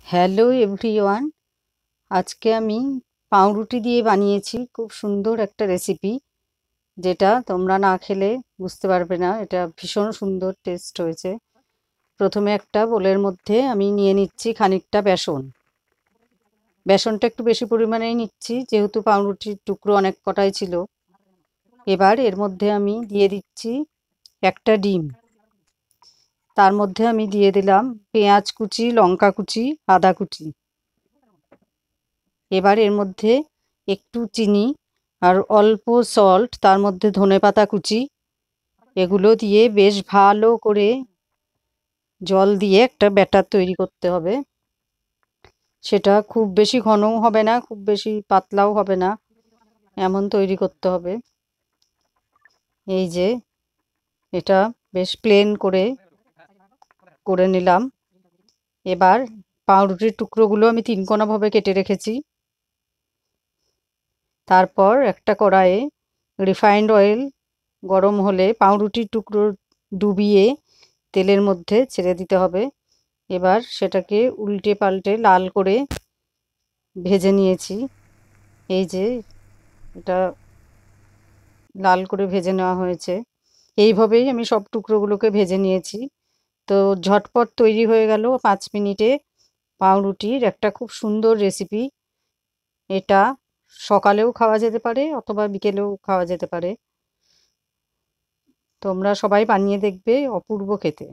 Hello everyone, আজকে আমি পাউরুটি দিয়ে বানিয়েছি খুব সুন্দর একটা রেসিপি, যেটা তোমরা না খেলে বুঝতে পারবে না। এটা ভীষণ সুন্দর টেস্ট হয়েছে। প্রথমে একটা বোলের মধ্যে আমি নিয়ে নিচ্ছি খানিকটা বেসন। বেসনটা একটু বেশি পরিমাণেই নিচ্ছি, যেহেতু পাউরুটির টুকরো অনেক কটাই ছিল। এবার এর মধ্যে আমি দিয়ে দিচ্ছি একটা ডিম। তার মধ্যে আমি দিয়ে দিলাম পেঁয়াজ কুচি, লঙ্কা কুচি, আদা কুচি। এবার এর মধ্যে একটু চিনি আর অল্প সল্ট, তার মধ্যে ধনেপাতা কুচি, এগুলো দিয়ে বেশ ভালো করে জল দিয়ে একটা ব্যাটার তৈরি করতে হবে। সেটা খুব বেশি ঘনও হবে না, খুব বেশি পাতলাও হবে না, এমন তৈরি করতে হবে। এই যে এটা বেশ প্লেন করে করে নিলাম। এবার পাউরুটির টুকরোগুলো আমি তিনকোনাভাবে কেটে রেখেছি। তারপর একটা কড়াইয়ে রিফাইন্ড অয়েল গরম হলে পাউরুটির টুকরো ডুবিয়ে তেলের মধ্যে ছেড়ে দিতে হবে। এবার সেটাকে উল্টে পাল্টে লাল করে ভেজে নিয়েছি। এই যে এটা লাল করে ভেজে নেওয়া হয়েছে। এইভাবেই আমি সব টুকরোগুলোকে ভেজে নিয়েছি। তো ঝটপট তৈরি হয়ে গেল 5 মিনিটে পাউরুটির একটা খুব সুন্দর রেসিপি। এটা সকালেও খাওয়া যেতে পারে অথবা বিকেলেও খাওয়া যেতে পারে। তোমরা সবাই বানিয়ে দেখবে, অপূর্ব খেতে।